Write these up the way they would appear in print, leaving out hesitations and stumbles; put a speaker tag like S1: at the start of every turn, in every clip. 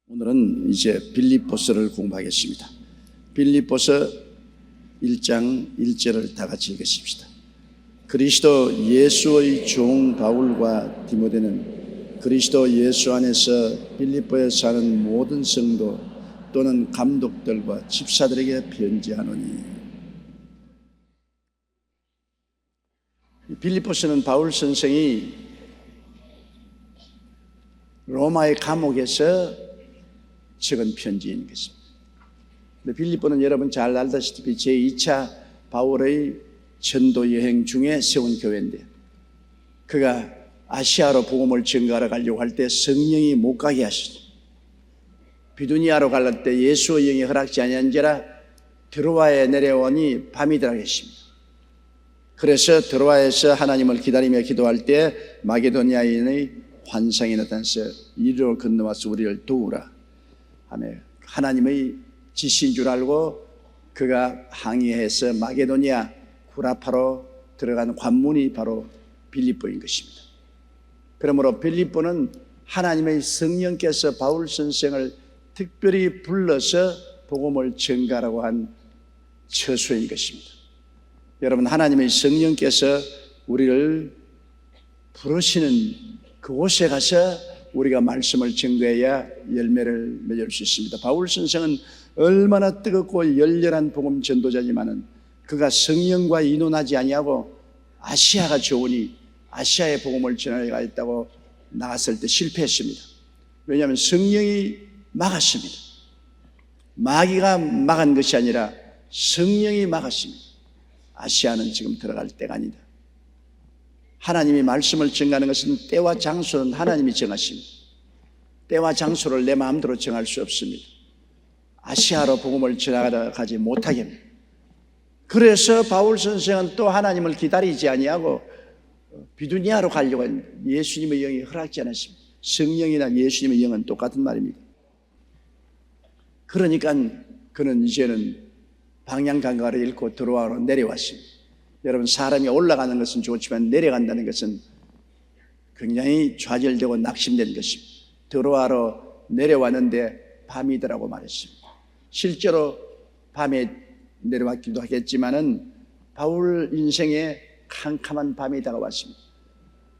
S1: 오늘은 이제 빌립보서를 공부하겠습니다. 빌립보서 1장 1절을 다 같이 읽으십시다. 그리스도 예수의 종 바울과 디모데는 그리스도 예수 안에서 빌립보에 사는 모든 성도 또는 감독들과 집사들에게 편지하노니. 빌립보서는 바울 선생이 로마의 감옥에서 적은 편지인 것입니다. 빌립보는 여러분 잘 알다시피 제2차 바울의 전도 여행 중에 세운 교회인데, 그가 아시아로 복음을 전가하러 가려고 할 때 성령이 못 가게 하시죠. 비두니아로 갈 때 예수의 영이 허락지 아니한지라 드로아에 내려오니 밤이 되라 했습니다. 그래서 드로아에서 하나님을 기다리며 기도할 때 마게도니아인의 환상이 나타나서 이리로 건너와서 우리를 도우라 하며 하나님의 지시인 줄 알고 그가 항해해서 마게도니아 구라파로 들어간 관문이 바로 빌립보인 것입니다. 그러므로 빌립보는 하나님의 성령께서 바울 선생을 특별히 불러서 복음을 전가하라고 한 처소인 것입니다. 여러분, 하나님의 성령께서 우리를 부르시는 그곳에 가서 우리가 말씀을 전거해야 열매를 맺을 수 있습니다. 바울 선생은 얼마나 뜨겁고 열렬한 복음 전도자지만은 그가 성령과 인원하지 아니하고 아시아가 좋으니 아시아의 복음을 전하려고 나갔을 때 실패했습니다. 왜냐하면 성령이 막았습니다. 마귀가 막은 것이 아니라 성령이 막았습니다. 아시아는 지금 들어갈 때가 아니다. 하나님이 말씀을 정하는 것은 때와 장소는 하나님이 정하십니다. 때와 장소를 내 마음대로 정할 수 없습니다. 아시아로 복음을 전하지 못하게 합니다. 그래서 바울 선생은 또 하나님을 기다리지 아니하고 비두니아로 가려고 했는데 예수님의 영이 허락지 않았습니다. 성령이나 예수님의 영은 똑같은 말입니다. 그러니까 그는 이제는 방향감각을 잃고 드로아로 내려왔습니다. 여러분, 사람이 올라가는 것은 좋지만 내려간다는 것은 굉장히 좌절되고 낙심되는 것입니다. 드로아로 내려왔는데 밤이더라고 말했습니다. 실제로 밤에 내려왔기도 하겠지만은 바울 인생에 캄캄한 밤이 다가왔습니다.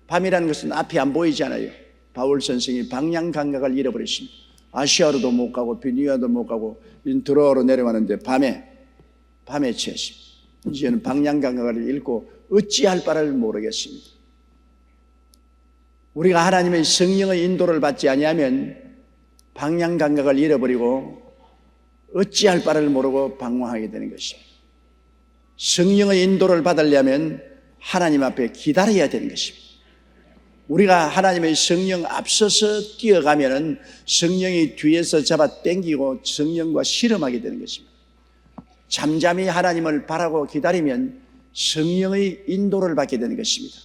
S1: 밤이라는 것은 앞이 안 보이잖아요. 바울 선생이 방향 감각을 잃어버렸습니다. 아시아로도 못 가고 비두니아도 못 가고 드로아로 내려왔는데 밤에 취했습니다. 이제는 방향 감각을 잃고 어찌할 바를 모르겠습니다. 우리가 하나님의 성령의 인도를 받지 아니하면 방향 감각을 잃어버리고 어찌할 바를 모르고 방황하게 되는 것입니다. 성령의 인도를 받으려면 하나님 앞에 기다려야 되는 것입니다. 우리가 하나님의 성령 앞서서 뛰어가면 성령이 뒤에서 잡아 당기고 성령과 실험하게 되는 것입니다. 잠잠히 하나님을 바라고 기다리면 성령의 인도를 받게 되는 것입니다.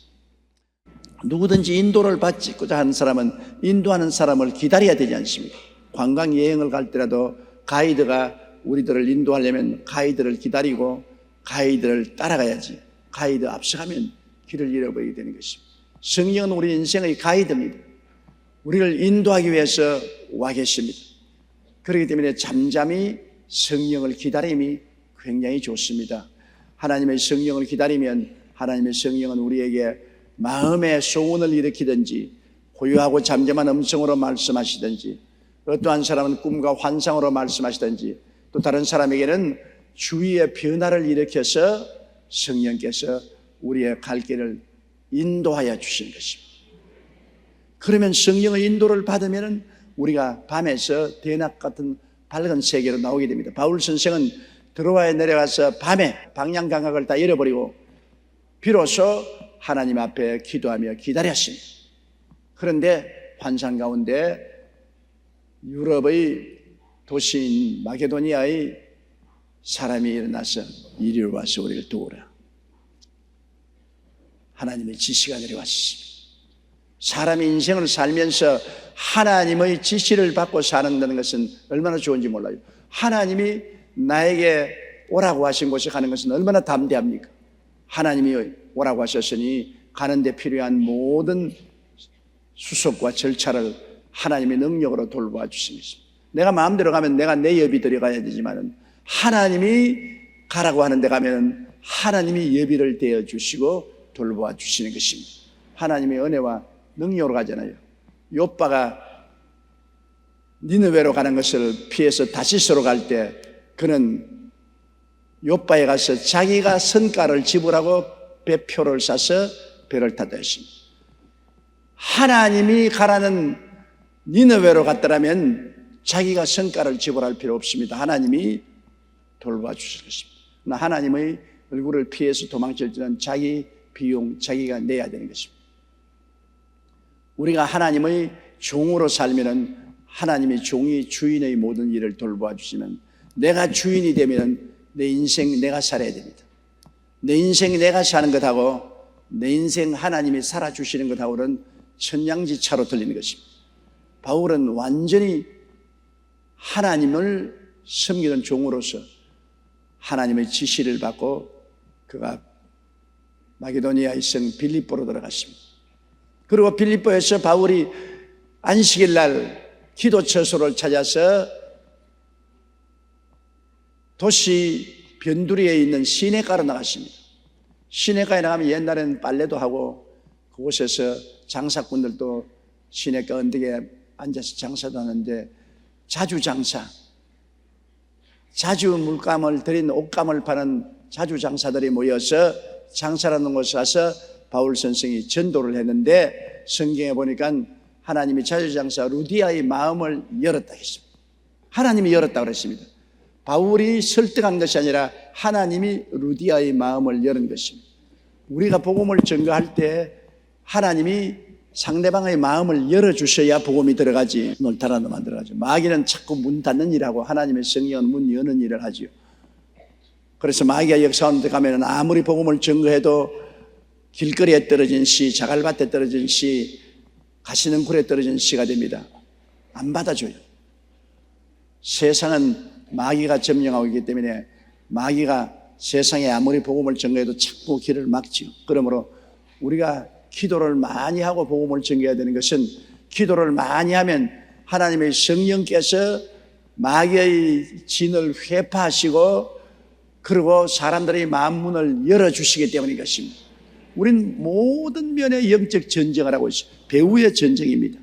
S1: 누구든지 인도를 받고자 하는 사람은 인도하는 사람을 기다려야 되지 않습니까? 관광 여행을 갈 때라도 가이드가 우리들을 인도하려면 가이드를 기다리고 가이드를 따라가야지. 가이드 앞서가면 길을 잃어버리게 되는 것입니다. 성령은 우리 인생의 가이드입니다. 우리를 인도하기 위해서 와 계십니다. 그렇기 때문에 잠잠히 성령을 기다림이 굉장히 좋습니다. 하나님의 성령을 기다리면 하나님의 성령은 우리에게 마음의 소원을 일으키든지 고요하고 잠잠한 음성으로 말씀하시든지 어떠한 사람은 꿈과 환상으로 말씀하시든지 또 다른 사람에게는 주위의 변화를 일으켜서 성령께서 우리의 갈 길을 인도하여 주시는 것입니다. 그러면 성령의 인도를 받으면 우리가 밤에서 대낮 같은 밝은 세계로 나오게 됩니다. 바울 선생은 드로아에 내려가서 밤에 방향 감각을 다 잃어버리고 비로소 하나님 앞에 기도하며 기다렸습니다. 그런데 환상 가운데 유럽의 도시인 마게도니아의 사람이 일어나서 이리로 와서 우리를 도우라. 하나님의 지시가 내려왔습니다. 사람이 인생을 살면서 하나님의 지시를 받고 사는다는 것은 얼마나 좋은지 몰라요. 하나님이 나에게 오라고 하신 곳에 가는 것은 얼마나 담대합니까? 하나님이 오라고 하셨으니 가는 데 필요한 모든 수속과 절차를 하나님의 능력으로 돌보아 주시는 것입니다. 내가 마음대로 가면 내가 내 예비 들어가야 되지만 하나님이 가라고 하는 데 가면 하나님이 예비를 대어 주시고 돌보아 주시는 것입니다. 하나님의 은혜와 능력으로 가잖아요. 욥바가 니느웨로 가는 것을 피해서 다시스로 갈 때 그는 욥바에 가서 자기가 선가를 지불하고 배표를 사서 배를 타다 했습니다. 하나님이 가라는 니느웨로 갔더라면 자기가 성가를 지불할 필요 없습니다. 하나님이 돌봐 주실 것입니다. 그러나 하나님의 얼굴을 피해서 도망칠 때는 자기 비용 자기가 내야 되는 것입니다. 우리가 하나님의 종으로 살면은 하나님의 종이 주인의 모든 일을 돌봐 주시면 내가 주인이 되면 내 인생 내가 살아야 됩니다. 내 인생 내가 사는 것하고 내 인생 하나님이 살아주시는 것하고는 천냥지차로 들리는 것입니다. 바울은 완전히 하나님을 섬기는 종으로서 하나님의 지시를 받고 그가 마게도니아의 성 빌립보로 들어갔습니다. 그리고 빌립보에서 바울이 안식일 날 기도 처소를 찾아서 도시 변두리에 있는 시내가로 나갔습니다. 시내가에 나가면 옛날에는 빨래도 하고 그곳에서 장사꾼들도 시내가 언덕에 앉아서 장사도 하는데 자주 물감을 들인 옷감을 파는 자주 장사들이 모여서 장사라는 곳에 가서 바울 선생이 전도를 했는데 성경에 보니까 하나님이 자주장사 루디아의 마음을 열었다 했습니다. 하나님이 열었다고 그랬습니다. 바울이 설득한 것이 아니라 하나님이 루디아의 마음을 여는 것입니다. 우리가 복음을 전가할 때 하나님이 상대방의 마음을 열어주셔야 복음이 들어가지 놀타라도 만들어가죠. 마귀는 자꾸 문 닫는 일하고 하나님의 성령은 문 여는 일을 하지요. 그래서 마귀가 역사하는 데 가면 아무리 복음을 전거해도 길거리에 떨어진 씨, 자갈밭에 떨어진 씨, 가시는 굴에 떨어진 씨가 됩니다. 안 받아줘요. 세상은 마귀가 점령하고 있기 때문에 마귀가 세상에 아무리 복음을 전거해도 자꾸 길을 막지요. 그러므로 우리가 기도를 많이 하고 복음을 전개해야 되는 것은 기도를 많이 하면 하나님의 성령께서 마귀의 진을 회파하시고 그리고 사람들의 마음 문을 열어주시기 때문인 것입니다. 우린 모든 면의 영적 전쟁을 하고 있어요. 배후의 전쟁입니다.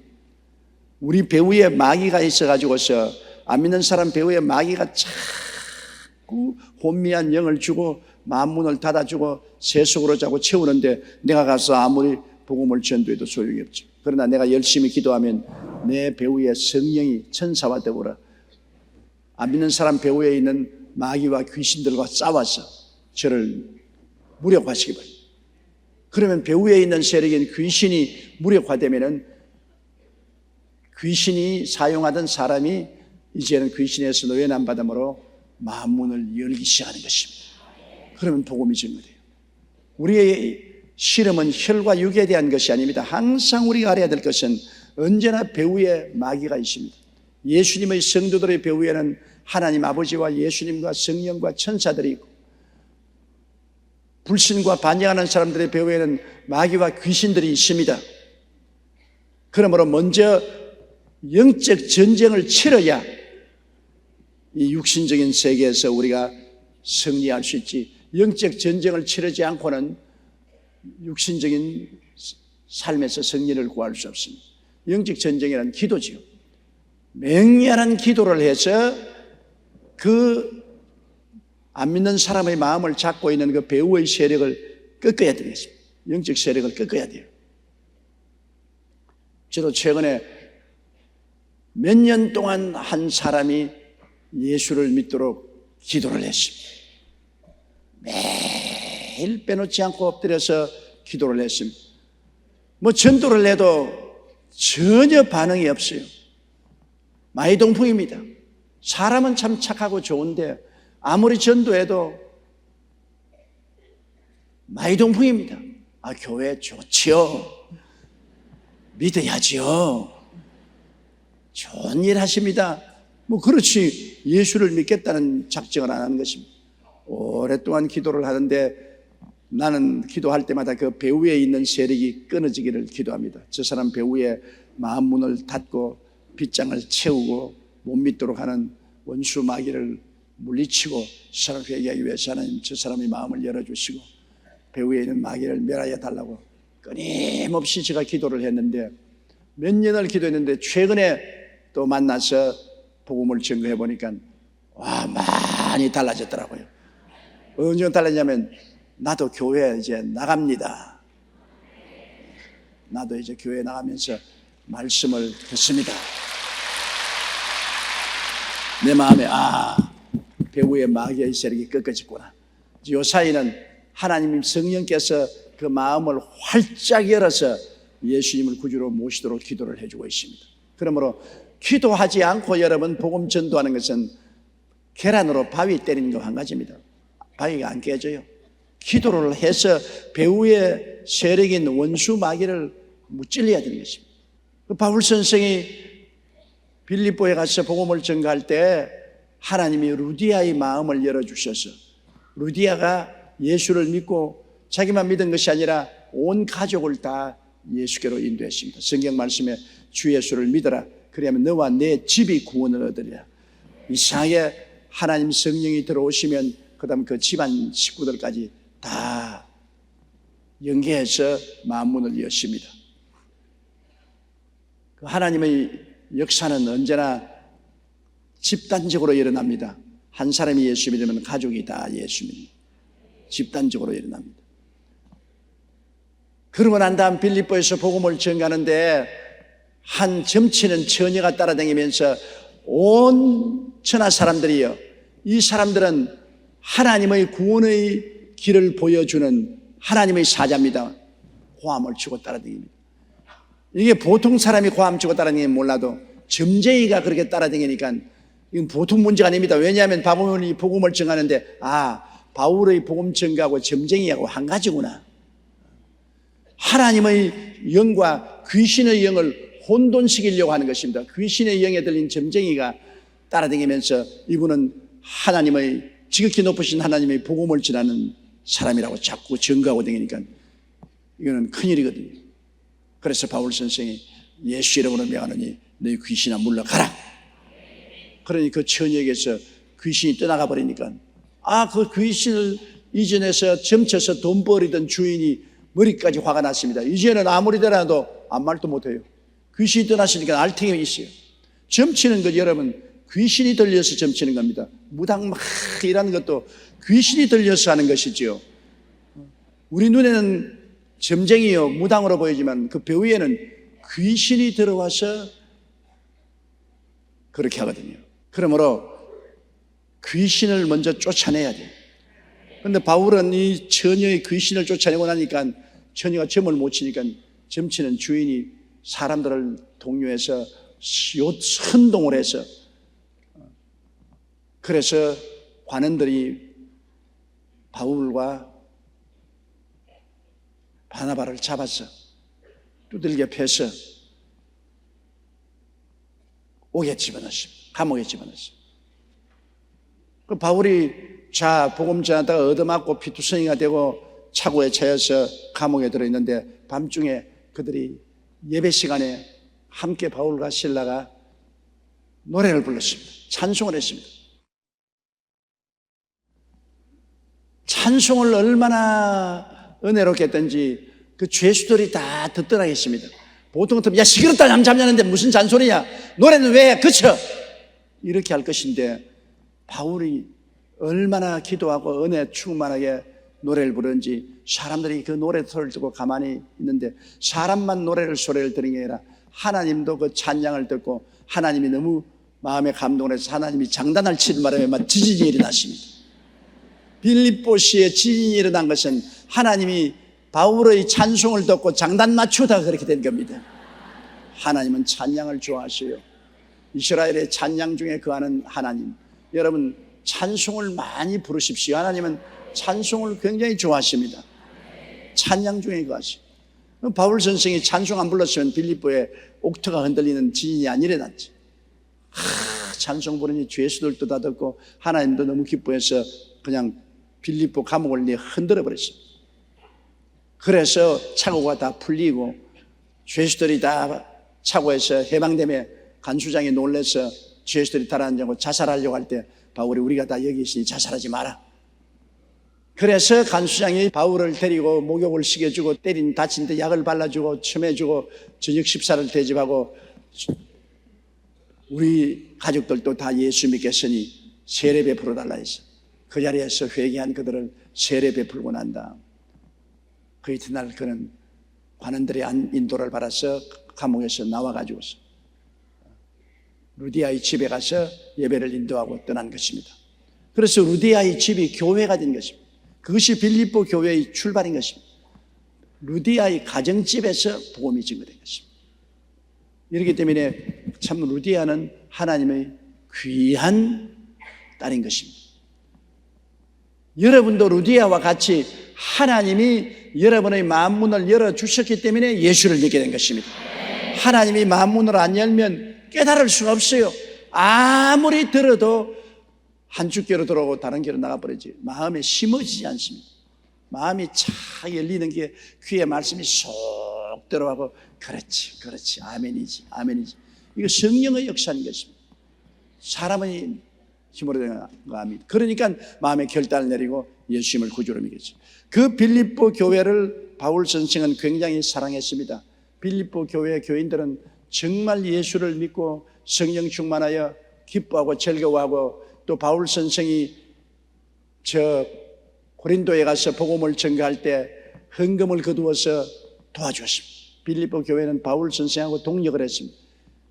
S1: 우리 배후에 마귀가 있어가지고서 안 믿는 사람 배후에 마귀가 자꾸 혼미한 영을 주고 마음 문을 닫아주고 세속으로 자꾸 채우는데 내가 가서 아무리 복음을 전도해도 소용이 없죠. 그러나 내가 열심히 기도하면 내 배후에 성령이 천사와 더불어 안 믿는 사람 배후에 있는 마귀와 귀신들과 싸워서 저를 무력화시키 바랍니다. 그러면 배후에 있는 세력인 귀신이 무력화되면은 귀신이 사용하던 사람이 이제는 귀신에서 노예난 받음으로 마음 문을 열기 시작하는 것입니다. 그러면 복음이 증거돼요. 우리의 실험은 혈과 육에 대한 것이 아닙니다. 항상 우리가 알아야 될 것은 언제나 배후에 마귀가 있습니다. 예수님의 성도들의 배후에는 하나님 아버지와 예수님과 성령과 천사들이 있고 불신과 반역하는 사람들의 배후에는 마귀와 귀신들이 있습니다. 그러므로 먼저 영적 전쟁을 치러야 이 육신적인 세계에서 우리가 승리할 수 있지, 영적 전쟁을 치르지 않고는 육신적인 삶에서 승리를 구할 수 없습니다. 영적 전쟁이란 기도지요. 맹렬한 기도를 해서 그 안 믿는 사람의 마음을 잡고 있는 그 배후의 세력을 꺾어야 되겠습니다. 영적 세력을 꺾어야 돼요. 저도 최근에 몇 년 동안 한 사람이 예수를 믿도록 기도를 했습니다. 매일 빼놓지 않고 엎드려서 기도를 했습니다. 전도를 해도 전혀 반응이 없어요. 마이동풍입니다. 사람은 참 착하고 좋은데 아무리 전도해도 마이동풍입니다. 교회 좋지요. 믿어야지요. 좋은 일 하십니다. 그렇지 예수를 믿겠다는 작정을 안 하는 것입니다. 오랫동안 기도를 하는데 나는 기도할 때마다 그 배후에 있는 세력이 끊어지기를 기도합니다. 저 사람 배후에 마음 문을 닫고 빗장을 채우고 못 믿도록 하는 원수 마귀를 물리치고 저 사람 회개하기 위해서 하나님 저 사람의 마음을 열어주시고 배후에 있는 마귀를 멸하여 달라고 끊임없이 제가 기도를 했는데 몇 년을 기도했는데 최근에 또 만나서 복음을 증거해 보니까 와 많이 달라졌더라고요. 언제 달라졌냐면 나도 교회 이제 나갑니다. 나도 이제 교회 나가면서 말씀을 듣습니다. 내 마음에 배후의 마귀의 세력이 꺾어졌구나. 요 사이는 하나님 성령께서 그 마음을 활짝 열어서 예수님을 구주로 모시도록 기도를 해주고 있습니다. 그러므로 기도하지 않고 여러분 복음 전도하는 것은 계란으로 바위 때리는 거 한 가지입니다. 바위가 안 깨져요. 기도를 해서 배후의 세력인 원수 마귀를 무찔러야 되는 것입니다. 바울 선생이 빌립보에 가서 복음을 전가할 때 하나님이 루디아의 마음을 열어주셔서 루디아가 예수를 믿고 자기만 믿은 것이 아니라 온 가족을 다 예수께로 인도했습니다. 성경 말씀에 주 예수를 믿어라. 그러면 너와 내 집이 구원을 얻으리라. 이상하게 하나님 성령이 들어오시면 그 다음 그 집안 식구들까지 다 연계해서 만문을 여십니다. 하나님의 역사는 언제나 집단적으로 일어납니다. 한 사람이 예수 믿으면 가족이 다 예수 믿습니다. 집단적으로 일어납니다. 그러고 난 다음 빌립보에서 복음을 전가하는데 한 점치는 처녀가 따라다니면서 온 천하 사람들이요, 이 사람들은 하나님의 구원의 길을 보여주는 하나님의 사자입니다. 고함을 치고 따라다닙니다. 이게 보통 사람이 고함 치고 따라다니면 몰라도 점쟁이가 그렇게 따라다니니까 이건 보통 문제가 아닙니다. 왜냐하면 바울이 복음을 전하는데 바울의 복음 전가하고 점쟁이하고 한 가지구나. 하나님의 영과 귀신의 영을 혼돈시키려고 하는 것입니다. 귀신의 영에 들린 점쟁이가 따라다니면서 이분은 하나님의 지극히 높으신 하나님의 복음을 전하는 사람이라고 자꾸 증거하고 다니니까 이거는 큰일이거든요. 그래서 바울 선생이 예수 이름으로 명하노니 너희 귀신아 물러가라. 그러니 그 처녀에게서 귀신이 떠나가 버리니까 그 귀신을 이전해서 점쳐서 돈 버리던 주인이 머리까지 화가 났습니다. 이제는 아무리 되라도 아무 말도 못해요. 귀신이 떠났으니까 알탱이 있어요. 점치는 것 여러분 귀신이 들려서 점치는 겁니다. 무당 막 일하는 것도 귀신이 들려서 하는 것이지요. 우리 눈에는 점쟁이요 무당으로 보이지만 그 배후에는 귀신이 들어와서 그렇게 하거든요. 그러므로 귀신을 먼저 쫓아내야 돼요. 그런데 바울은 이 처녀의 귀신을 쫓아내고 나니까 처녀가 점을 못 치니까 점치는 주인이 사람들을 동요해서 선동을 해서 그래서 관원들이 바울과 바나바를 잡아서 두들겨 패서 옥에 집어넣습니다. 감옥에 집어넣습니다. 그 바울이 복음 전하다가 얻어맞고 피투성이가 되고 차고에 차여서 감옥에 들어있는데 밤중에 그들이 예배 시간에 함께 바울과 실라가 노래를 불렀습니다. 찬송을 했습니다. 찬송을 얼마나 은혜롭게 했던지 그 죄수들이 다 듣더라 했습니다. 보통 같으면 야 시끄럽다 잠자는데 무슨 잔소리냐, 노래는 왜 그쳐, 이렇게 할 것인데 바울이 얼마나 기도하고 은혜 충만하게 노래를 부르는지 사람들이 그 노래 소리를 듣고 가만히 있는데 사람만 소리를 들은 게 아니라 하나님도 그 찬양을 듣고 하나님이 너무 마음에 감동을 해서 하나님이 장단을 치는 바람에 막 지진이 일어났습니다. 빌립보시에 지진이 일어난 것은 하나님이 바울의 찬송을 듣고 장단 맞추다가 그렇게 된 겁니다. 하나님은 찬양을 좋아하셔요. 이스라엘의 찬양 중에 거하는 하나님, 여러분 찬송을 많이 부르십시오. 하나님은 찬송을 굉장히 좋아하십니다. 찬양 중에 거하시오. 바울 선생이 찬송 안 불렀으면 빌립보에 옥토가 흔들리는 지진이 안 일어났지. 찬송 부르니 죄수들도 다 듣고 하나님도 너무 기뻐해서 그냥 빌립보 감옥을 흔들어 버렸습니다. 그래서 착오가 다 풀리고 죄수들이 다 착오해서 해방됨에 간수장이 놀라서 죄수들이 달아앉고 자살하려고 할 때 바울이 우리가 다 여기 있으니 자살하지 마라. 그래서 간수장이 바울을 데리고 목욕을 시켜주고 때린 다친 데 약을 발라주고 첨해주고 저녁 식사를 대접하고 우리 가족들도 다 예수 믿겠으니 세례 베풀어 달라 했어. 그 자리에서 회개한 그들을 세례 베풀고 난 다음 그 이튿날 그는 관원들의 인도를 받아서 감옥에서 나와가지고서 루디아의 집에 가서 예배를 인도하고 떠난 것입니다. 그래서 루디아의 집이 교회가 된 것입니다. 그것이 빌립보 교회의 출발인 것입니다. 루디아의 가정집에서 복음이 증거된 것입니다. 이렇기 때문에 참 루디아는 하나님의 귀한 딸인 것입니다. 여러분도 루디아와 같이 하나님이 여러분의 마음문을 열어주셨기 때문에 예수를 믿게 된 것입니다. 하나님이 마음문을 안 열면 깨달을 수가 없어요. 아무리 들어도 한쪽 귀로 들어오고 다른 귀로 나가버리지 마음에 심어지지 않습니다. 마음이 착 열리는 게 귀에 말씀이 쏙 들어가고 그렇지 아멘이지 이거 성령의 역사인 것입니다. 사람의 힘으로 되는 거 아닙니다. 그러니까 마음에 결단을 내리고 예수님을 구주로 믿겠죠. 그 빌립보 교회를 바울 선생은 굉장히 사랑했습니다. 빌립보 교회 교인들은 정말 예수를 믿고 성령 충만하여 기뻐하고 즐거워하고 또 바울 선생이 저 고린도에 가서 복음을 전가할 때 헌금을 거두어서 도와주었습니다. 빌립보 교회는 바울 선생하고 동력을 했습니다.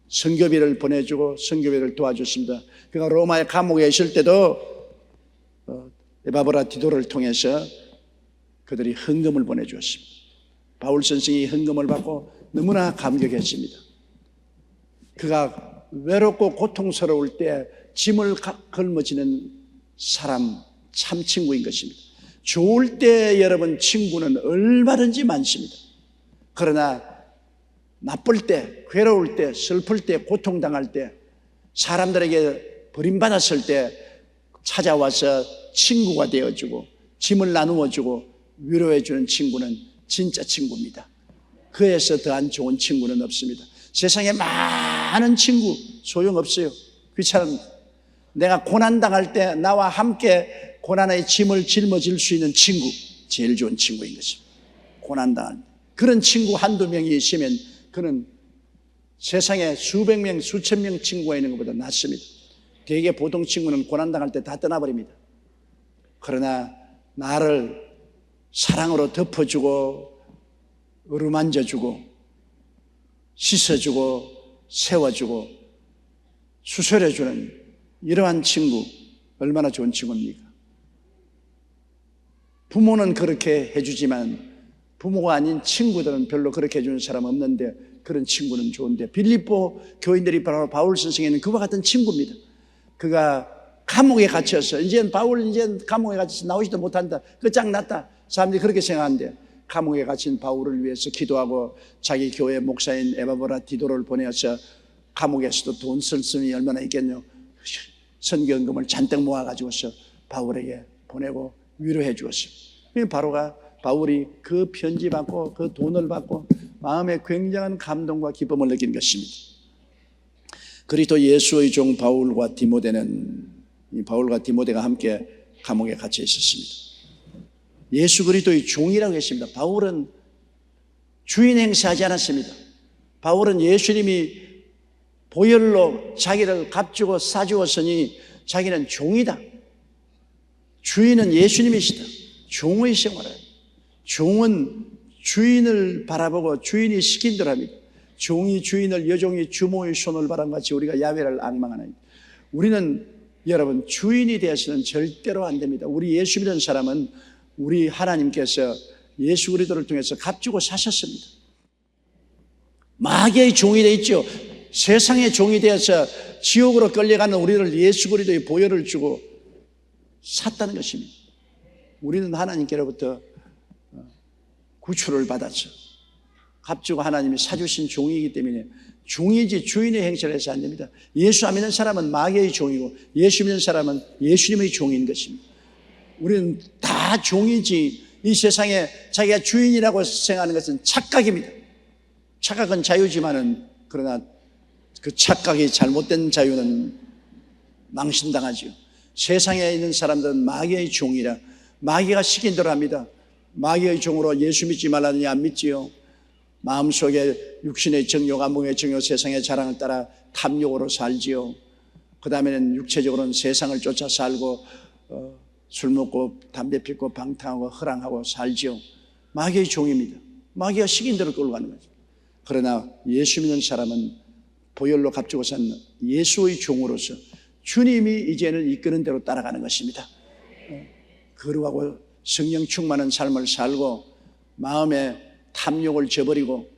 S1: 선교비를 보내주고 선교비를 도와줬습니다. 그가 로마의 감옥에 있을 때도 에바브라 디도를 통해서 그들이 헌금을 보내주었습니다. 바울 선생이 헌금을 받고 너무나 감격했습니다. 그가 외롭고 고통스러울 때 짐을 걸머지는 사람 참 친구인 것입니다. 좋을 때 여러분 친구는 얼마든지 많습니다. 그러나 나쁠 때, 괴로울 때, 슬플 때, 고통당할 때, 사람들에게 버림받았을 때 찾아와서 친구가 되어주고 짐을 나누어주고 위로해주는 친구는 진짜 친구입니다. 그에서 더한 좋은 친구는 없습니다. 세상에 많은 친구 소용없어요. 귀찮습니다. 내가 고난당할 때 나와 함께 고난의 짐을 짊어질 수 있는 친구, 제일 좋은 친구인 것입니다. 고난당할 때 그런 친구 한두 명이 있으면 그는 세상에 수백 명, 수천 명 친구가 있는 것보다 낫습니다. 대개 보통 친구는 고난당할 때 다 떠나버립니다. 그러나 나를 사랑으로 덮어주고 어루만져주고 씻어주고 세워주고 수설해주는 이러한 친구 얼마나 좋은 친구입니까? 부모는 그렇게 해주지만 부모가 아닌 친구들은 별로 그렇게 해주는 사람 없는데 그런 친구는 좋은데 빌립보 교인들이 바로 바울 선생에는 그와 같은 친구입니다. 그가 감옥에 갇혀서 이제 바울 이제 감옥에 갇혀서 나오지도 못한다. 끝장났다. 사람들이 그렇게 생각하는데 감옥에 갇힌 바울을 위해서 기도하고 자기 교회 목사인 에바브라 디도를 보내서 감옥에서도 돈 쓸 수는 얼마나 있겠뇨. 선교헌금을 잔뜩 모아가지고서 바울에게 보내고 위로해 주었어요. 바울이 그 편지 받고 그 돈을 받고 마음에 굉장한 감동과 기쁨을 느낀 것입니다. 그리스도 예수의 종 바울과 디모데가 함께 감옥에 갇혀 있었습니다. 예수 그리스도의 종이라고 했습니다. 바울은 주인 행세하지 않았습니다. 바울은 예수님이 보혈로 자기를 값주고 싸주었으니 자기는 종이다. 주인은 예수님이시다. 종의 생활을. 종은 주인을 바라보고 주인이 시킨 대로 합니다. 종이 주인을, 여종이 주모의 손을 바란 같이 우리가 야훼를 앙망하나이다. 우리는 여러분 주인이 되어서는 절대로 안 됩니다. 우리 예수 믿는 사람은 우리 하나님께서 예수 그리스도를 통해서 값주고 사셨습니다. 마귀의 종이 되어 있죠. 세상의 종이 되어서 지옥으로 끌려가는 우리를 예수 그리스도의 보혈을 주고 샀다는 것입니다. 우리는 하나님께로부터 구출을 받았죠. 값주고 하나님이 사주신 종이기 때문에 종이지 주인의 행세를 해서 안 됩니다. 예수 안 믿는 사람은 마귀의 종이고 예수 믿는 사람은 예수님의 종인 것입니다. 우리는 다 종이지 이 세상에 자기가 주인이라고 생각하는 것은 착각입니다. 착각은 자유지만은 그러나 그 착각이 잘못된 자유는 망신당하지요. 세상에 있는 사람들은 마귀의 종이라 마귀가 시킨 대로 합니다. 마귀의 종으로 예수 믿지 말라느니 안 믿지요. 마음속에 육신의 정욕, 안목의 정욕, 세상의 자랑을 따라 탐욕으로 살지요. 그 다음에는 육체적으로는 세상을 쫓아 살고 술 먹고 담배 피우고 방탕하고 허랑하고 살지요. 마귀의 종입니다. 마귀가 시킨 대로 끌고 가는 거죠. 그러나 예수 믿는 사람은 보혈로 값주고 산 예수의 종으로서 주님이 이제는 이끄는 대로 따라가는 것입니다. 거룩하고 성령 충만한 삶을 살고 마음의 탐욕을 저버리고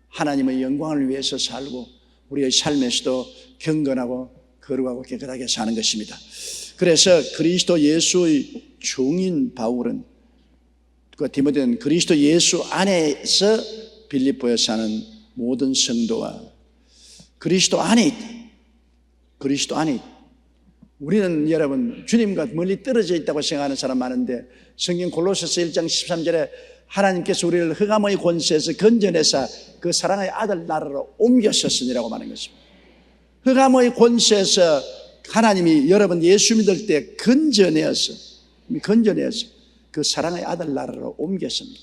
S1: 하나님의 영광을 위해서 살고 우리의 삶에서도 경건하고 거룩하고 깨끗하게 사는 것입니다. 그래서 그리스도 예수의 종인 바울은 그 디모데는 그리스도 예수 안에서 빌립보에 사는 모든 성도와 그리스도 안에 있다. 그리스도 안에 있다. 우리는 여러분 주님과 멀리 떨어져 있다고 생각하는 사람 많은데 성경 골로새서 1장 13절에 하나님께서 우리를 흑암의 권세에서 건져내사 그 사랑의 아들 나라로 옮겼었으니라고 말하는 것입니다. 흑암의 권세에서 하나님이 여러분 예수 믿을 때 건져내어서 그 사랑의 아들 나라로 옮겼습니다.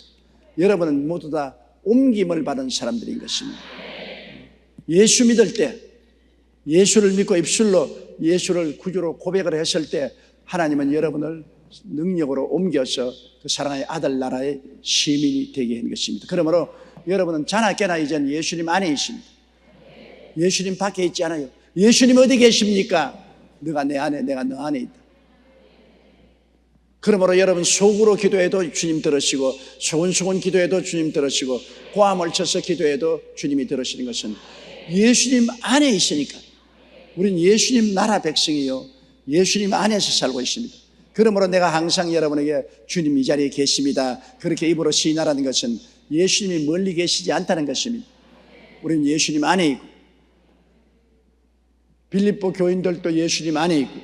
S1: 여러분은 모두 다 옮김을 받은 사람들인 것입니다. 예수 믿을 때 예수를 믿고 입술로 예수를 구주로 고백을 했을 때 하나님은 여러분을 능력으로 옮겨서 그 사랑의 아들 나라의 시민이 되게 한 것입니다. 그러므로 여러분은 자나깨나 이제는 예수님 안에 있습니다. 예수님 밖에 있지 않아요. 예수님 어디 계십니까? 너가 내 안에, 내가 너 안에 있다. 그러므로 여러분 속으로 기도해도 주님 들으시고 소곤소곤 기도해도 주님 들으시고 고함을 쳐서 기도해도 주님이 들으시는 것은 예수님 안에 있으니까. 우린 예수님 나라 백성이요 예수님 안에서 살고 있습니다. 그러므로 내가 항상 여러분에게 주님 이 자리에 계십니다 그렇게 입으로 시인하라는 것은 예수님이 멀리 계시지 않다는 것입니다. 우리는 예수님 안에 있고 빌립보 교인들도 예수님 안에 있고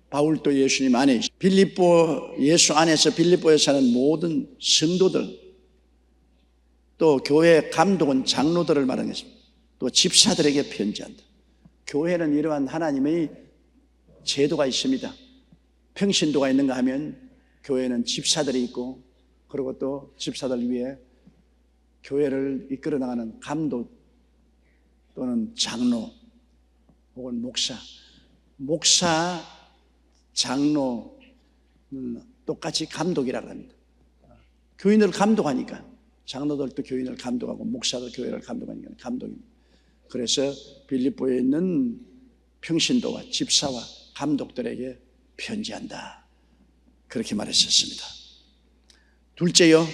S1: 바울도 예수님 안에 있고 빌립보 예수 안에서 빌립보에 사는 모든 성도들 또 교회 감독은 장로들을 말하는 것입니다. 또 집사들에게 편지한다. 교회는 이러한 하나님의 제도가 있습니다. 평신도가 있는가 하면 교회는 집사들이 있고 그리고 또 집사들 위해 교회를 이끌어 나가는 감독 또는 장로 혹은 목사, 장로는 똑같이 감독이라고 합니다. 교인을 감독하니까 장로들도 교인을 감독하고 목사도 교회를 감독하니까 감독입니다. 그래서 빌립보에 있는 평신도와 집사와 감독들에게 편지한다. 그렇게 말했었습니다. 둘째요,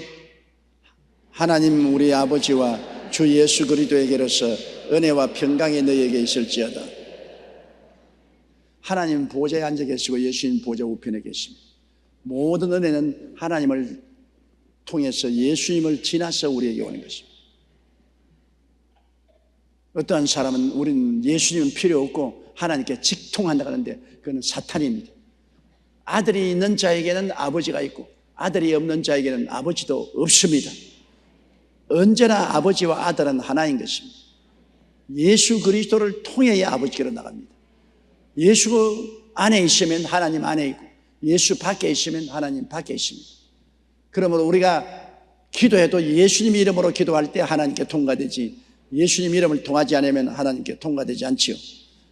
S1: 하나님 우리 아버지와 주 예수 그리스도에게로서 은혜와 평강이 너희에게 있을지어다. 하나님 보좌에 앉아 계시고 예수님 보좌 우편에 계십니다. 모든 은혜는 하나님을 통해서 예수님을 지나서 우리에게 오는 것입니다. 어떠한 사람은 우리는 예수님은 필요 없고 하나님께 직통한다고 하는데 그건 사탄입니다. 아들이 있는 자에게는 아버지가 있고 아들이 없는 자에게는 아버지도 없습니다. 언제나 아버지와 아들은 하나인 것입니다. 예수 그리스도를 통해야 아버지께로 나갑니다. 예수 안에 있으면 하나님 안에 있고 예수 밖에 있으면 하나님 밖에 있습니다. 그러므로 우리가 기도해도 예수님 이름으로 기도할 때 하나님께 통과되지 예수님 이름을 통하지 않으면 하나님께 통과되지 않지요.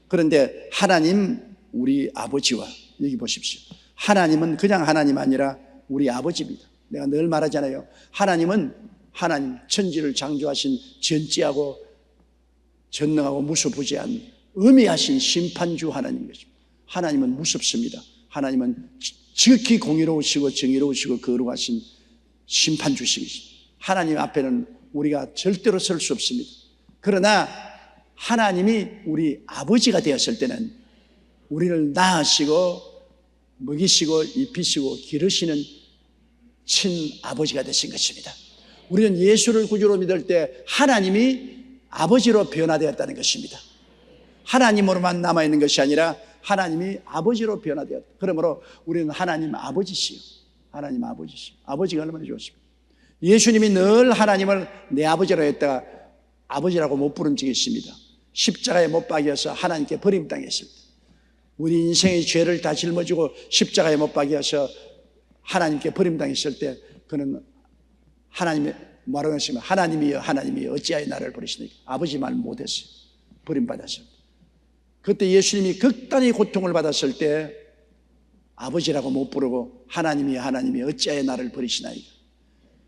S1: 그런데 하나님 우리 아버지와 여기 보십시오. 하나님은 그냥 하나님 아니라 우리 아버지입니다. 내가 늘 말하잖아요. 하나님은 하나님 천지를 창조하신 전지하고 전능하고 무소부지한 의미하신 심판주 하나님인 것입니다. 하나님은 무섭습니다. 하나님은 지극히 공의로우시고 정의로우시고 거룩하신 심판주시십니다. 하나님 앞에는 우리가 절대로 설 수 없습니다. 그러나 하나님이 우리 아버지가 되었을 때는 우리를 낳으시고 먹이시고 입히시고 기르시는 친아버지가 되신 것입니다. 우리는 예수를 구주로 믿을 때 하나님이 아버지로 변화되었다는 것입니다. 하나님으로만 남아있는 것이 아니라 하나님이 아버지로 변화되었다. 그러므로 우리는 하나님 아버지시요 하나님 아버지십니다. 아버지가 얼마나 좋습니까? 예수님이 늘 하나님을 내 아버지라고 했다가 아버지라고 못 부른 적이 있습니다. 십자가에 못 박여서 하나님께 버림당했을 때, 우리 인생의 죄를 다 짊어지고 십자가에 못 박여서 하나님께 버림당했을 때 그는 하나님의 뭐라고 했으면 하나님이여 하나님이여 어찌하여 나를 버리시니까 아버지 말 못했어요. 버림받았어요. 그때 예수님이 극단의 고통을 받았을 때 아버지라고 못 부르고 하나님이여 하나님이여 어찌하여 나를 버리시나이까.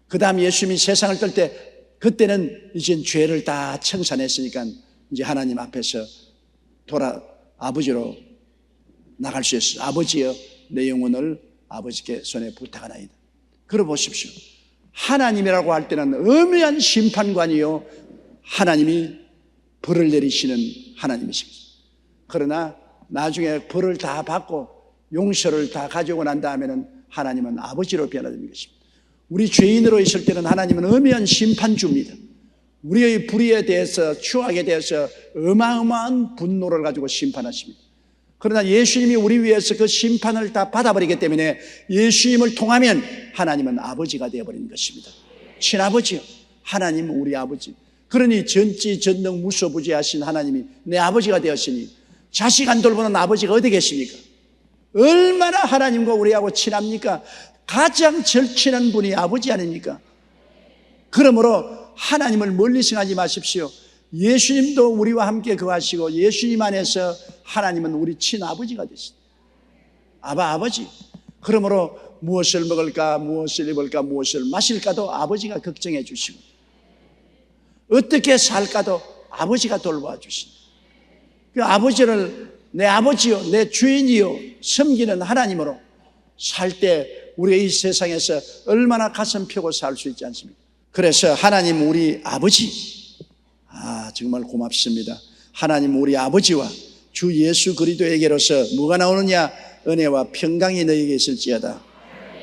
S1: 그 다음 예수님이 세상을 떠날 때 그때는 이제 죄를 다 청산했으니까 이제 하나님 앞에서 아버지로 나갈 수 있어요. 아버지여 내 영혼을 아버지께 손에 부탁하나이다. 그러 보십시오. 하나님이라고 할 때는 엄연한 심판관이요 하나님이 벌을 내리시는 하나님이십니다. 그러나 나중에 벌을 다 받고 용서를 다 가지고 난 다음에는 하나님은 아버지로 변화되는 것입니다. 우리 죄인으로 있을 때는 하나님은 엄연한 심판주입니다. 우리의 불의에 대해서 추악에 대해서 어마어마한 분노를 가지고 심판하십니다. 그러나 예수님이 우리 위해서 그 심판을 다 받아버리기 때문에 예수님을 통하면 하나님은 아버지가 되어버리는 것입니다. 친아버지요, 하나님 우리 아버지. 그러니 전지전능 무소부지하신 하나님이 내 아버지가 되었으니 자식 안 돌보는 아버지가 어디 계십니까? 얼마나 하나님과 우리하고 친합니까? 가장 절친한 분이 아버지 아닙니까? 그러므로 하나님을 멀리 생각하지 마십시오. 예수님도 우리와 함께 거하시고 예수님 안에서 하나님은 우리 친아버지가 되십니다. 아버지. 그러므로 무엇을 먹을까, 무엇을 입을까, 무엇을 마실까도 아버지가 걱정해 주시고 어떻게 살까도 아버지가 돌봐 주십니다. 그 아버지를 내 아버지요, 내 주인이요 섬기는 하나님으로 살 때 우리가 이 세상에서 얼마나 가슴 펴고 살 수 있지 않습니까? 그래서 하나님 우리 아버지, 정말 고맙습니다. 하나님 우리 아버지와 주 예수 그리스도에게로서 뭐가 나오느냐? 은혜와 평강이 너희에게 있을지어다.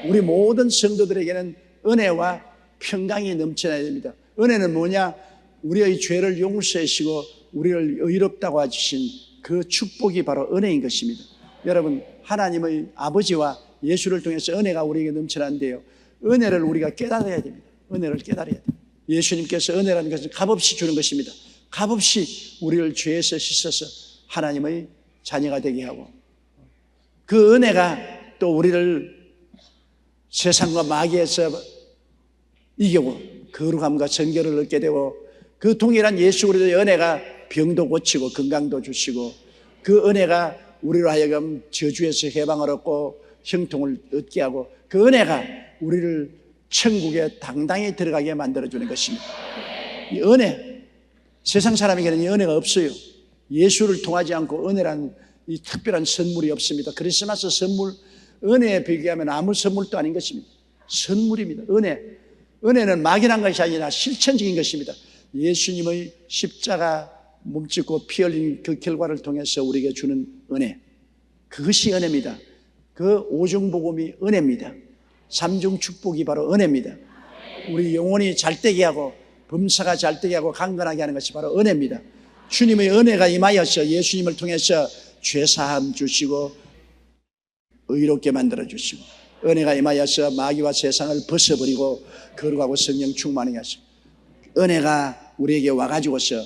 S1: 우리 모든 성도들에게는 은혜와 평강이 넘쳐나야 됩니다. 은혜는 뭐냐? 우리의 죄를 용서하시고 우리를 의롭다고 하신 그 축복이 바로 은혜인 것입니다. 여러분, 하나님의 아버지와 예수를 통해서 은혜가 우리에게 넘쳐나는데요, 은혜를 우리가 깨달아야 됩니다. 은혜를 깨달아야 됩니다. 예수님께서 은혜라는 것은 값없이 주는 것입니다. 값없이 우리를 죄에서 씻어서 하나님의 자녀가 되게 하고, 그 은혜가 또 우리를 세상과 마귀에서 이기고 거룩함과 정결을 얻게 되고, 그 동일한 예수 그리스도의 은혜가 병도 고치고 건강도 주시고, 그 은혜가 우리로 하여금 저주에서 해방을 얻고 형통을 얻게 하고, 그 은혜가 우리를 천국에 당당히 들어가게 만들어주는 것입니다. 이 은혜, 세상 사람에게는 이 은혜가 없어요. 예수를 통하지 않고 은혜라는 이 특별한 선물이 없습니다. 크리스마스 선물, 은혜에 비교하면 아무 선물도 아닌 것입니다. 선물입니다. 은혜는 막연한 것이 아니라 실천적인 것입니다. 예수님의 십자가 몸짓고 피 흘린 그 결과를 통해서 우리에게 주는 은혜, 그것이 은혜입니다. 그 오중복음이 은혜입니다. 삼중 축복이 바로 은혜입니다. 우리 영혼이 잘되게 하고 범사가 잘되게 하고 강건하게 하는 것이 바로 은혜입니다. 주님의 은혜가 임하여서 예수님을 통해서 죄사함 주시고 의롭게 만들어 주시고, 은혜가 임하여서 마귀와 세상을 벗어버리고 거룩하고 성령 충만하게 하시고, 은혜가 우리에게 와가지고서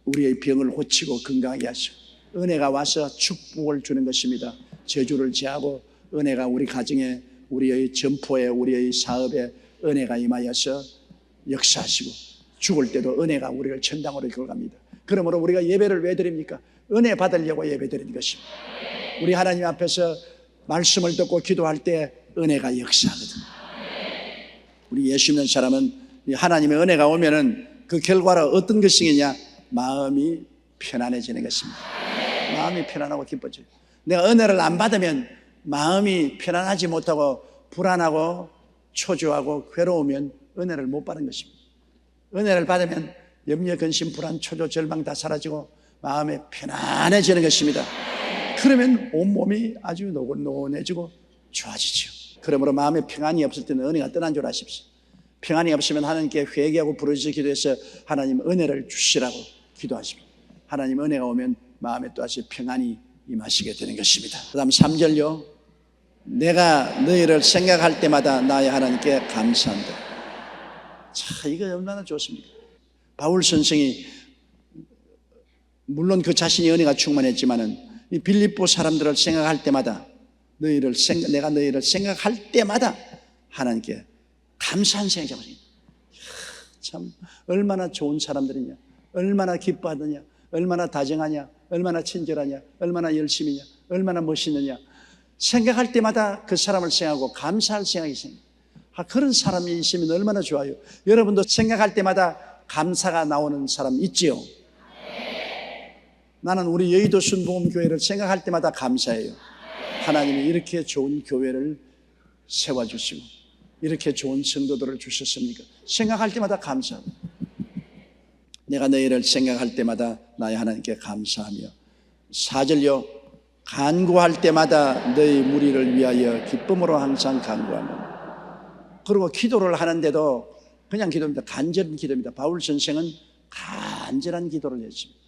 S1: 우리의 병을 고치고 건강하게 하시고, 은혜가 와서 축복을 주는 것입니다. 저주를 제하고 은혜가 우리 가정에, 우리의 점포에, 우리의 사업에 은혜가 임하여서 역사하시고, 죽을 때도 은혜가 우리를 천당으로 이끌어갑니다. 그러므로 우리가 예배를 왜 드립니까? 은혜 받으려고 예배 드리는 것입니다. 우리 하나님 앞에서 말씀을 듣고 기도할 때 은혜가 역사하거든. 우리 예수 믿는 사람은 하나님의 은혜가 오면은 그 결과로 어떤 것이냐? 마음이 편안해지는 것입니다. 마음이 편안하고 기뻐져요. 내가 은혜를 안 받으면 마음이 편안하지 못하고 불안하고 초조하고 괴로우면 은혜를 못 받은 것입니다. 은혜를 받으면 염려, 근심, 불안, 초조, 절망 다 사라지고 마음이 편안해지는 것입니다. 그러면 온몸이 아주 노곤노곤해지고 좋아지죠. 그러므로 마음에 평안이 없을 때는 은혜가 떠난 줄 아십시오. 평안이 없으면 하나님께 회개하고 부르짖어 기도해서 하나님 은혜를 주시라고 기도하십니다. 하나님 은혜가 오면 마음에 또다시 평안이 임하시게 되는 것입니다. 그 다음 3절요. 내가 너희를 생각할 때마다 나의 하나님께 감사한다. 자, 이거 얼마나 좋습니까? 바울 선생이 물론 그 자신이 은혜가 충만했지만은 이 빌립보 사람들을 생각할 때마다 내가 너희를 생각할 때마다 하나님께 감사한 생각이 잡았습니다. 참 얼마나 좋은 사람들이냐, 얼마나 기뻐하느냐, 얼마나 다정하냐, 얼마나 친절하냐, 얼마나 열심히냐, 얼마나 멋있느냐. 생각할 때마다 그 사람을 생각하고 감사할 생각이 생깁니다. 그런 사람이 있으면 얼마나 좋아요. 여러분도 생각할 때마다 감사가 나오는 사람 있지요? 나는 우리 여의도 순복음교회를 생각할 때마다 감사해요. 하나님이 이렇게 좋은 교회를 세워주시고 이렇게 좋은 성도들을 주셨습니까? 생각할 때마다 감사합니다. 내가 너희를 생각할 때마다 나의 하나님께 감사하며 4절요 간구할 때마다 너희 무리를 위하여 기쁨으로 항상 간구하며. 그리고 기도를 하는데도 그냥 기도입니다. 간절한 기도입니다. 바울 선생은 간절한 기도를 했습니다.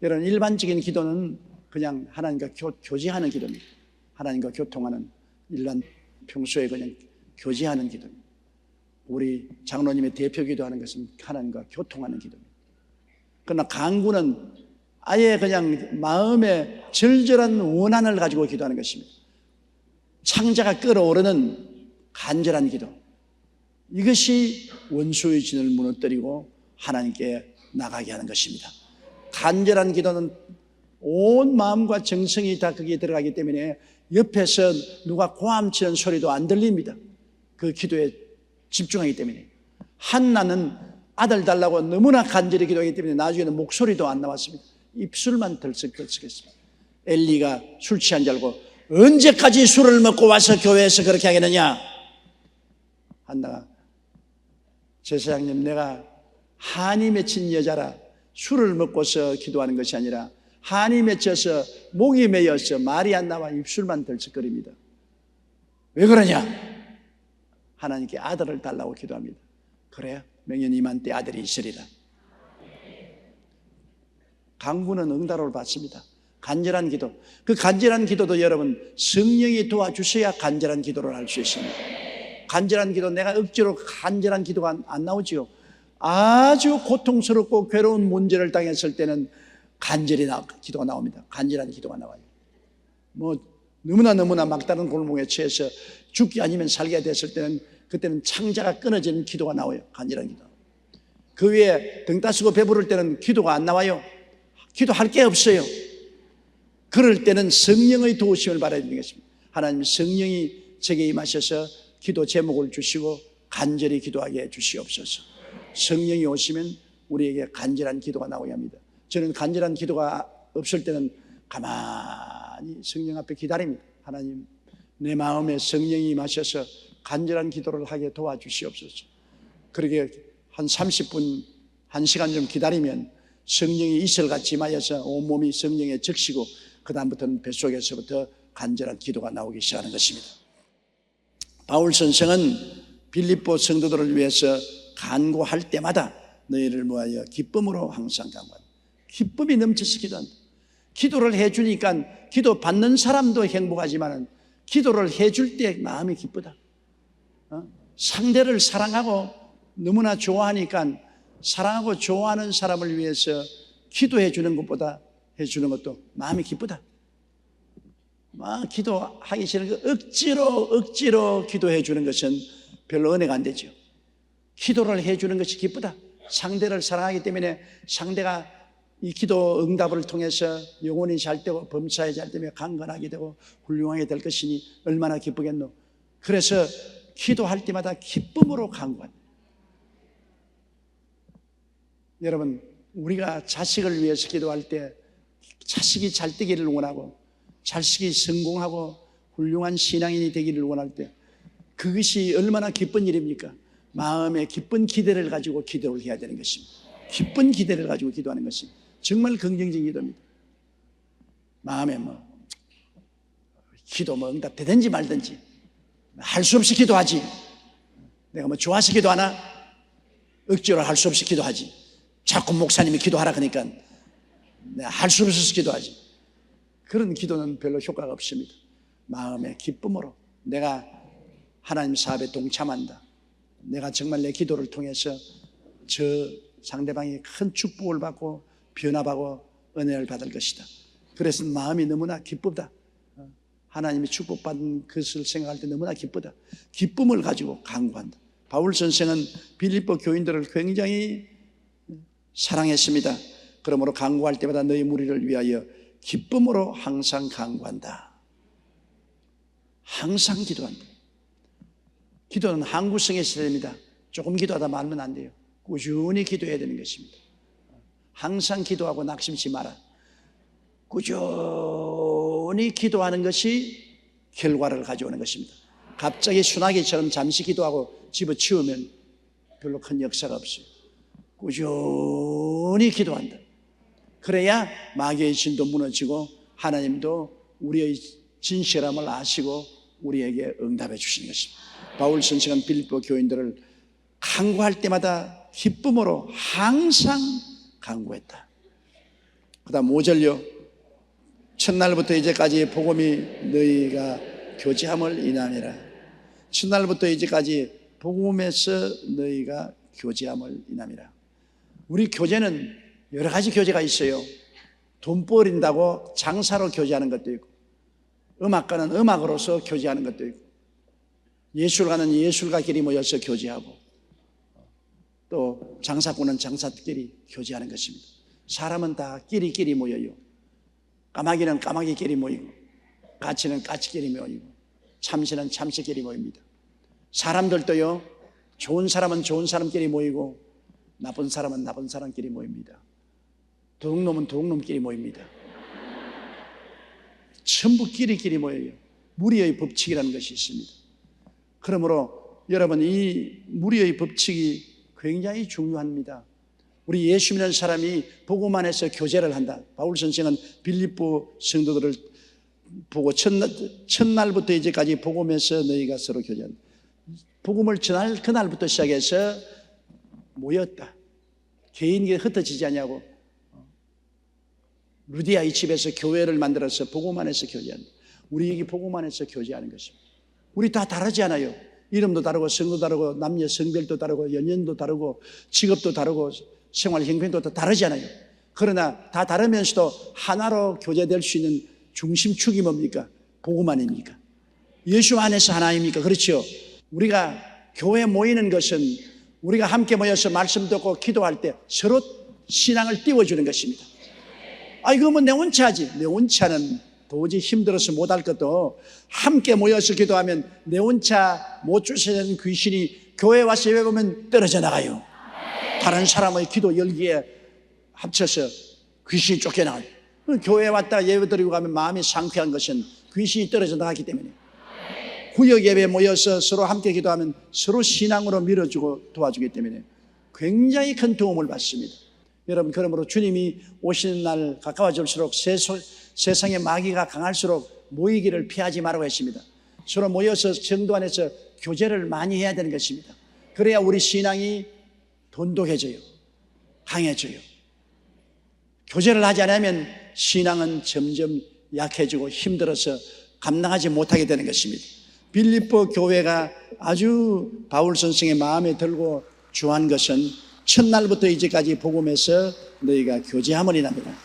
S1: 여러분 일반적인 기도는 그냥 하나님과 교제하는 기도입니다. 하나님과 교통하는 일반 평소에 그냥 교제하는 기도입니다. 우리 장로님의 대표 기도하는 것은 하나님과 교통하는 기도입니다. 그러나 간구는 아예 그냥 마음에 절절한 원한을 가지고 기도하는 것입니다. 창자가 끓어오르는 간절한 기도. 이것이 원수의 진을 무너뜨리고 하나님께 나가게 하는 것입니다. 간절한 기도는 온 마음과 정성이 다 거기에 들어가기 때문에 옆에서 누가 고함치는 소리도 안 들립니다. 그 기도에 집중하기 때문에. 한나는 아들 달라고 너무나 간절히 기도하기 때문에 나중에는 목소리도 안 나왔습니다. 입술만 들썩들썩했습니다. 엘리가 술 취한 줄 알고 언제까지 술을 먹고 와서 교회에서 그렇게 하겠느냐? 한나가 제사장님, 내가 한이 맺힌 여자라 술을 먹고서 기도하는 것이 아니라 한이 맺혀서 목이 메여서 말이 안 나와 입술만 들썩거립니다. 왜 그러냐? 하나님께 아들을 달라고 기도합니다. 그래요? 명예님한 때 아들이 있으리라. 간구는 응답을 받습니다. 간절한 기도. 그 간절한 기도도 여러분 성령이 도와주셔야 간절한 기도를 할 수 있습니다. 간절한 기도, 내가 억지로 간절한 기도가 안 나오지요. 아주 고통스럽고 괴로운 문제를 당했을 때는 간절히 기도가 나옵니다. 간절한 기도가 나와요. 너무나 막다른 골목에 처해서 죽기 아니면 살게 됐을 때는 그때는 창자가 끊어지는 기도가 나와요. 간절한 기도. 그 위에 등 따시고 배부를 때는 기도가 안 나와요. 기도할 게 없어요. 그럴 때는 성령의 도우심을 받아야 되는 것입니다. 하나님 성령이 제게 임하셔서 기도 제목을 주시고 간절히 기도하게 해 주시옵소서. 성령이 오시면 우리에게 간절한 기도가 나오게 합니다. 저는 간절한 기도가 없을 때는 가만히 성령 앞에 기다립니다. 하나님, 내 마음에 성령이 임하셔서 간절한 기도를 하게 도와주시옵소서. 그렇게 한 30분, 1시간 좀 기다리면 성령이 이슬같이 임하여서 온몸이 성령에 적시고 그 다음부터는 뱃속에서부터 간절한 기도가 나오기 시작하는 것입니다. 바울 선생은 빌립보 성도들을 위해서 간구할 때마다 너희를 모하여 기쁨으로 항상 간구한다. 기쁨이 넘쳐서 기도한다. 기도를 해주니까 기도 받는 사람도 행복하지만 기도를 해줄 때 마음이 기쁘다. 상대를 사랑하고 너무나 좋아하니까 사랑하고 좋아하는 사람을 위해서 기도해 주는 것보다 해주는 것도 마음이 기쁘다. 기도하기 싫은 거 억지로 기도해 주는 것은 별로 은혜가 안 되죠. 기도를 해 주는 것이 기쁘다. 상대를 사랑하기 때문에 상대가 이 기도 응답을 통해서 영혼이 잘 되고 범사에 잘 되며 강건하게 되고 훌륭하게 될 것이니 얼마나 기쁘겠노. 그래서 기도할 때마다 기쁨으로 간구한다. 여러분, 우리가 자식을 위해서 기도할 때 자식이 잘 되기를 원하고 자식이 성공하고 훌륭한 신앙인이 되기를 원할 때 그것이 얼마나 기쁜 일입니까? 마음에 기쁜 기대를 가지고 기도를 해야 되는 것입니다. 기쁜 기대를 가지고 기도하는 것이 정말 긍정적인 기도입니다. 마음에 기도 응답되든지 말든지 할 수 없이 기도하지. 내가 좋아서 기도하나? 억지로 할 수 없이 기도하지. 자꾸 목사님이 기도하라 그러니까 내가 할 수 없어서 기도하지. 그런 기도는 별로 효과가 없습니다. 마음의 기쁨으로 내가 하나님 사업에 동참한다. 내가 정말 내 기도를 통해서 저 상대방이 큰 축복을 받고 변화받고 은혜를 받을 것이다. 그래서 마음이 너무나 기쁘다. 하나님이 축복받은 것을 생각할 때 너무나 기쁘다. 기쁨을 가지고 강구한다. 바울 선생은 빌립보 교인들을 굉장히 사랑했습니다. 그러므로 강구할 때마다 너희 무리를 위하여 기쁨으로 항상 강구한다. 항상 기도한다. 기도는 항구성의 시대입니다. 조금 기도하다 말면 안 돼요. 꾸준히 기도해야 되는 것입니다. 항상 기도하고 낙심치 마라. 꾸준히 기도하는 것이 결과를 가져오는 것입니다. 갑자기 순하기처럼 잠시 기도하고 집어치우면 별로 큰 역사가 없어요. 꾸준히 기도한다. 그래야 마귀의 진도 무너지고 하나님도 우리의 진실함을 아시고 우리에게 응답해 주시는 것입니다. 바울 선생은 빌립보 교인들을 강구할 때마다 기쁨으로 항상 강구했다. 그 다음 5절요. 첫날부터 이제까지 복음이 너희가 교제함을 인함이라. 첫날부터 이제까지 복음에서 너희가 교제함을 인함이라. 우리 교제는 여러 가지 교제가 있어요. 돈 버린다고 장사로 교제하는 것도 있고, 음악가는 음악으로서 교제하는 것도 있고, 예술가는 예술가끼리 모여서 교제하고, 또 장사꾼은 장사끼리 교제하는 것입니다. 사람은 다 끼리끼리 모여요. 까마귀는 까마귀끼리 모이고, 까치는 까치끼리 모이고, 참새는 참새끼리 모입니다. 사람들도요, 좋은 사람은 좋은 사람끼리 모이고 나쁜 사람은 나쁜 사람끼리 모입니다. 도둑놈은 도둑놈끼리 모입니다. 전부 끼리끼리 모여요. 무리의 법칙이라는 것이 있습니다. 그러므로 여러분, 이 무리의 법칙이 굉장히 중요합니다. 우리 예수 믿는 사람이 복음 안에서 교제를 한다. 바울 선생은 빌립보 성도들을 보고 첫날부터 이제까지 복음에서 너희가 서로 교제한다. 복음을 전할 그날부터 시작해서 모였다. 개인이 흩어지지 않냐고. 루디아의 집에서 교회를 만들어서 복음 안에서 교제한다. 우리에게 복음 안에서 교제하는 것입니다. 우리 다 다르지 않아요. 이름도 다르고 성도 다르고 남녀 성별도 다르고 연령도 다르고 직업도 다르고 생활 형편도 다 다르지 않아요. 그러나 다 다르면서도 하나로 교제될 수 있는 중심축이 뭡니까? 복음 아닙니까? 예수 안에서 하나입니까? 그렇죠. 우리가 교회 모이는 것은 우리가 함께 모여서 말씀 듣고 기도할 때 서로 신앙을 띄워주는 것입니다. 이거 뭐 내 혼자 하지. 내 혼자는 도저히 힘들어서 못할 것도 함께 모여서 기도하면 내 혼자 못 쫓아내는 귀신이 교회 와서 예배 보면 떨어져 나가요. 다른 사람의 기도 열기에 합쳐서 귀신이 쫓겨나가요. 교회에 왔다 예배 드리고 가면 마음이 상쾌한 것은 귀신이 떨어져 나가기 때문에. 구역 예배에 모여서 서로 함께 기도하면 서로 신앙으로 밀어주고 도와주기 때문에 굉장히 큰 도움을 받습니다. 여러분, 그러므로 주님이 오시는 날 가까워질수록 세상의 마귀가 강할수록 모이기를 피하지 말라고 했습니다. 서로 모여서 정도 안에서 교제를 많이 해야 되는 것입니다. 그래야 우리 신앙이 돈독해져요. 강해져요. 교제를 하지 않으면 신앙은 점점 약해지고 힘들어서 감당하지 못하게 되는 것입니다. 빌립보 교회가 아주 바울 선생의 마음에 들고 주한 것은 첫날부터 이제까지 복음에서 너희가 교제함을 인합니다.